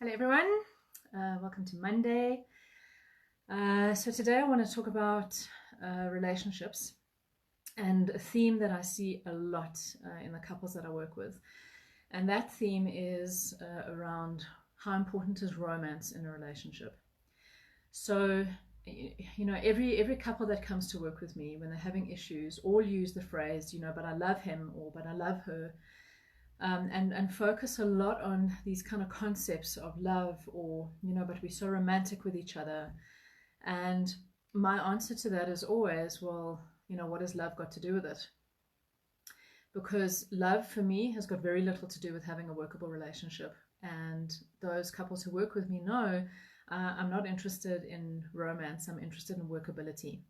Hello everyone, welcome to Monday. So today I want to talk about relationships and a theme that I see a lot in the couples that I work with. And that theme is around how important is romance in a relationship. So, every couple that comes to work with me, when they're having issues, all use the phrase, but I love him or but I love her. And focus a lot on these kind of concepts of love or, but we're so romantic with each other. And my answer to that is always, well, what has love got to do with it? Because love for me has got very little to do with having a workable relationship. And those couples who work with me know I'm not interested in romance, I'm interested in workability.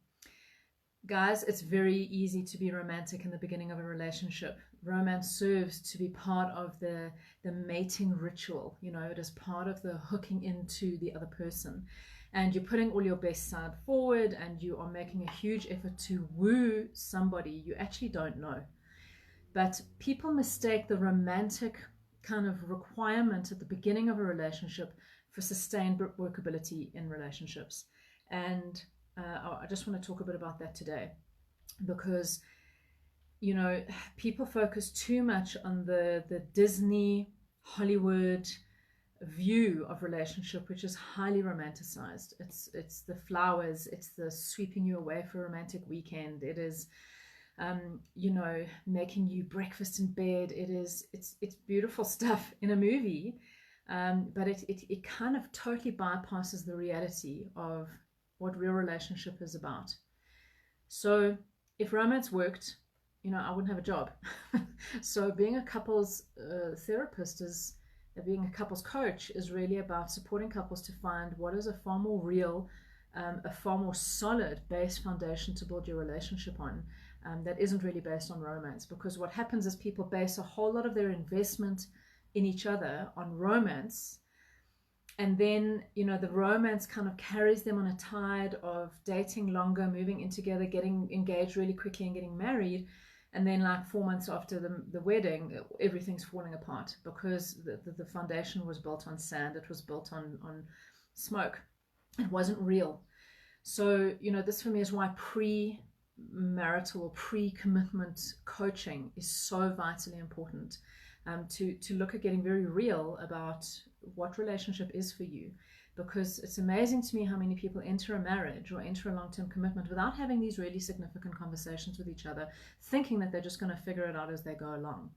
Guys, it's very easy to be romantic in the beginning of a relationship. Romance serves to be part of the mating ritual. It is part of the hooking into the other person. And you're putting all your best side forward and you are making a huge effort to woo somebody you actually don't know. But people mistake the romantic kind of requirement at the beginning of a relationship for sustained workability in relationships. And I just want to talk a bit about that today because, people focus too much on the Disney, Hollywood view of relationship, which is highly romanticized. It's the flowers, it's the sweeping you away for a romantic weekend. It is, making you breakfast in bed. It's beautiful stuff in a movie, but it kind of totally bypasses the reality of what real relationship is about. So if romance worked, I wouldn't have a job. So being a couples therapist is, being a couples coach is really about supporting couples to find what is a far more real, a far more solid base foundation to build your relationship on, that isn't really based on romance. Because what happens is people base a whole lot of their investment in each other on romance. And then, the romance kind of carries them on a tide of dating longer, moving in together, getting engaged really quickly and getting married. And then like 4 months after the wedding, everything's falling apart because the foundation was built on sand. It was built on smoke. It wasn't real. So, this for me is why pre-marital or pre-commitment coaching is so vitally important. To look at getting very real about what relationship is for you, because it's amazing to me how many people enter a marriage or enter a long-term commitment without having these really significant conversations with each other, thinking that they're just going to figure it out as they go along.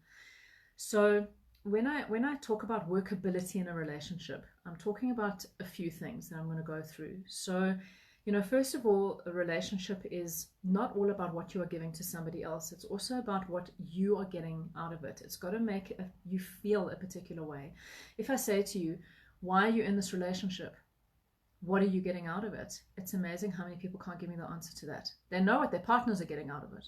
So when I talk about workability in a relationship, I'm talking about a few things that I'm going to go through. So first of all, a relationship is not all about what you are giving to somebody else. It's also about what you are getting out of it. It's got to make you feel a particular way. If I say to you, why are you in this relationship? What are you getting out of it? It's amazing how many people can't give me the answer to that. They know what their partners are getting out of it.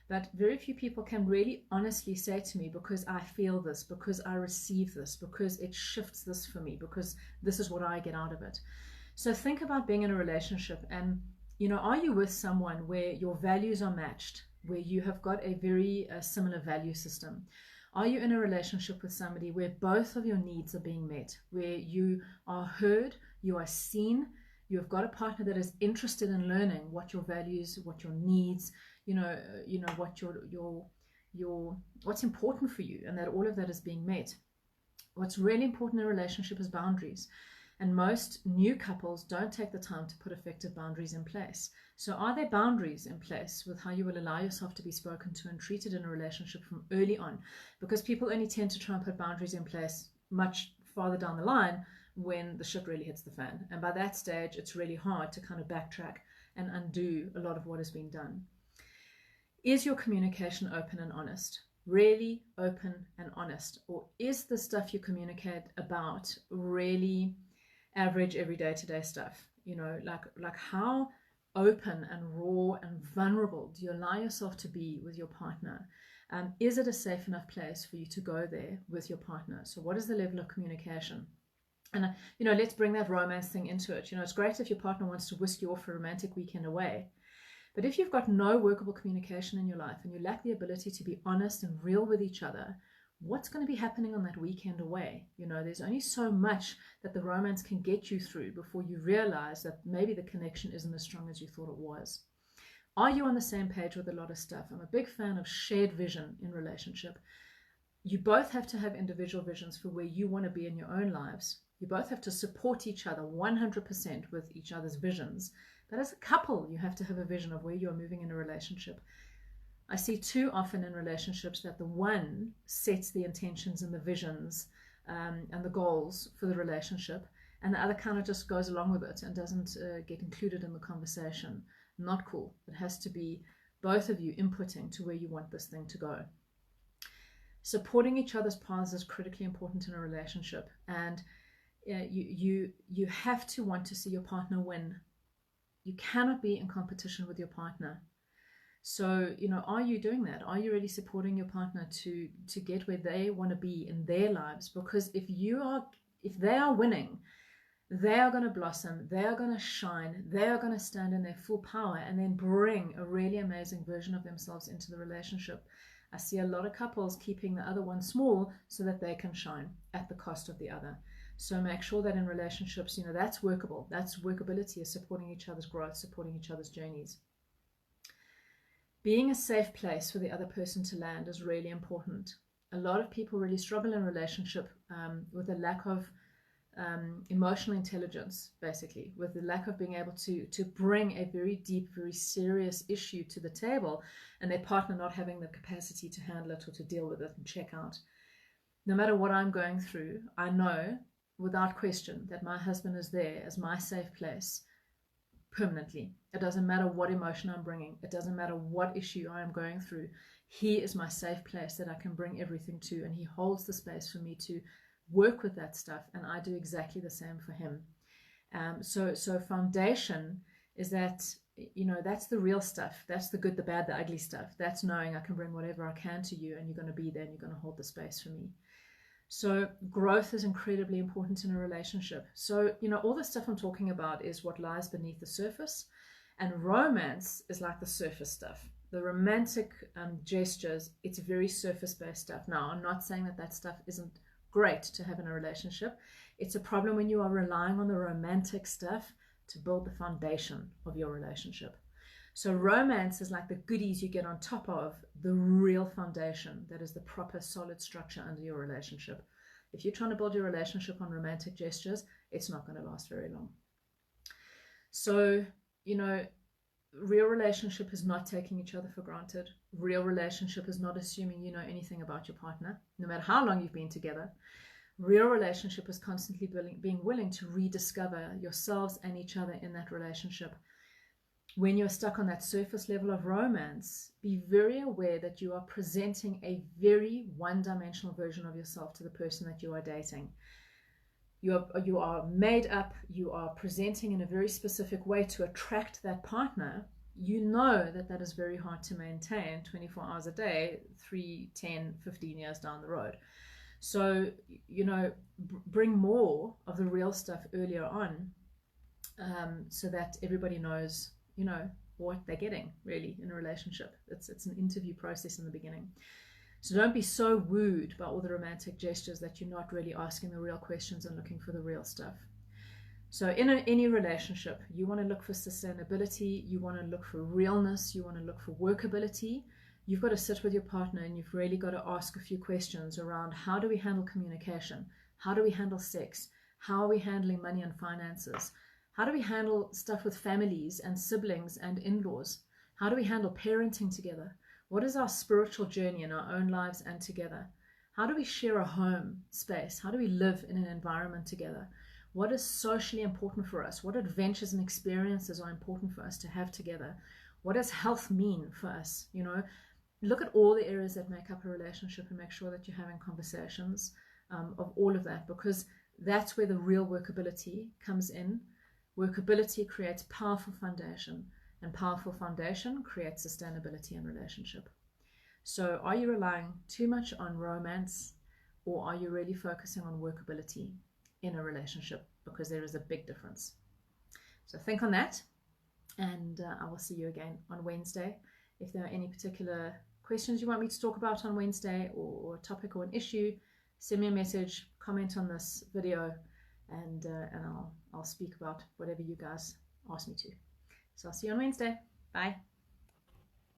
But very few people can really honestly say to me, because I feel this, because I receive this, because it shifts this for me, because this is what I get out of it. So think about being in a relationship and, are you with someone where your values are matched, where you have got a very similar value system? Are you in a relationship with somebody where both of your needs are being met, where you are heard, you are seen, you've got a partner that is interested in learning what your values, what your needs, what your what's important for you, and that all of that is being met. What's really important in a relationship is boundaries. And most new couples don't take the time to put effective boundaries in place. So are there boundaries in place with how you will allow yourself to be spoken to and treated in a relationship from early on? Because people only tend to try and put boundaries in place much farther down the line when the shit really hits the fan. And by that stage, it's really hard to kind of backtrack and undo a lot of what has been done. Is your communication open and honest? Really open and honest? Or is the stuff you communicate about really average everyday today stuff? Like how open and raw and vulnerable do you allow yourself to be with your partner? Is it a safe enough place for you to go there with your partner? So what is the level of communication? And let's bring that romance thing into it. It's great if your partner wants to whisk you off for a romantic weekend away, but if you've got no workable communication in your life and you lack the ability to be honest and real with each other, what's going to be happening on that weekend away? You know, there's only so much that the romance can get you through before you realize that maybe the connection isn't as strong as you thought it was. Are you on the same page with a lot of stuff? I'm a big fan of shared vision in relationship. You both have to have individual visions for where you want to be in your own lives. You both have to support each other 100% with each other's visions. But as a couple, you have to have a vision of where you're moving in a relationship. I see too often in relationships that the one sets the intentions and the visions and the goals for the relationship, and the other kind of just goes along with it and doesn't get included in the conversation. Not cool. It has to be both of you inputting to where you want this thing to go. Supporting each other's paths is critically important in a relationship, and you have to want to see your partner win. You cannot be in competition with your partner. So, you know, are you doing that? Are you really supporting your partner to get where they want to be in their lives? Because if they are winning, they are going to blossom, they are going to shine, they are going to stand in their full power and then bring a really amazing version of themselves into the relationship. I see a lot of couples keeping the other one small so that they can shine at the cost of the other. So make sure that in relationships, you know, that's workable. That's workability, is supporting each other's growth, supporting each other's journeys. Being a safe place for the other person to land is really important. A lot of people really struggle in relationship with a lack of emotional intelligence, basically, with the lack of being able to bring a very deep, very serious issue to the table, and their partner not having the capacity to handle it or to deal with it and check out. No matter what I'm going through, I know without question that my husband is there as my safe place permanently. It doesn't matter what emotion I'm bringing. It doesn't matter what issue I am going through. He is my safe place that I can bring everything to, and he holds the space for me to work with that stuff, and I do exactly the same for him. So foundation is that, you know, that's the real stuff. That's the good, the bad, the ugly stuff. That's knowing I can bring whatever I can to you, and you're going to be there, and you're going to hold the space for me. So growth is incredibly important in a relationship. So, you know, all the stuff I'm talking about is what lies beneath the surface, and romance is like the surface stuff. The romantic gestures, it's very surface-based stuff. Now, I'm not saying that stuff isn't great to have in a relationship. It's a problem when you are relying on the romantic stuff to build the foundation of your relationship. So romance is like the goodies you get on top of the real foundation that is the proper solid structure under your relationship. If you're trying to build your relationship on romantic gestures, it's not going to last very long. So, you know, real relationship is not taking each other for granted. Real relationship is not assuming you know anything about your partner, no matter how long you've been together. Real relationship is constantly being willing to rediscover yourselves and each other in that relationship. When you're stuck on that surface level of romance, be very aware that you are presenting a very one-dimensional version of yourself to the person that you are dating. You are made up, you are presenting in a very specific way to attract that partner. You know that is very hard to maintain 24 hours a day, 3, 10, 15 years down the road. So, you know, bring more of the real stuff earlier on so that everybody knows, you know, what they're getting really in a relationship. It's an interview process in the beginning. So don't be so wooed by all the romantic gestures that you're not really asking the real questions and looking for the real stuff. So in any relationship, you want to look for sustainability, you want to look for realness, you want to look for workability. You've got to sit with your partner and you've really got to ask a few questions around: how do we handle communication? How do we handle sex? How are we handling money and finances? How do we handle stuff with families and siblings and in-laws? How do we handle parenting together? What is our spiritual journey in our own lives and together? How do we share a home space? How do we live in an environment together? What is socially important for us? What adventures and experiences are important for us to have together? What does health mean for us? You know, look at all the areas that make up a relationship and make sure that you're having conversations of all of that, because that's where the real workability comes in. Workability creates powerful foundation, and powerful foundation creates sustainability in relationship. So are you relying too much on romance, or are you really focusing on workability in a relationship? Because there is a big difference. So think on that, and I will see you again on Wednesday. If there are any particular questions you want me to talk about on Wednesday, or a topic or an issue, send me a message, comment on this video, and I'll speak about whatever you guys ask me to. So I'll see you on Wednesday. Bye.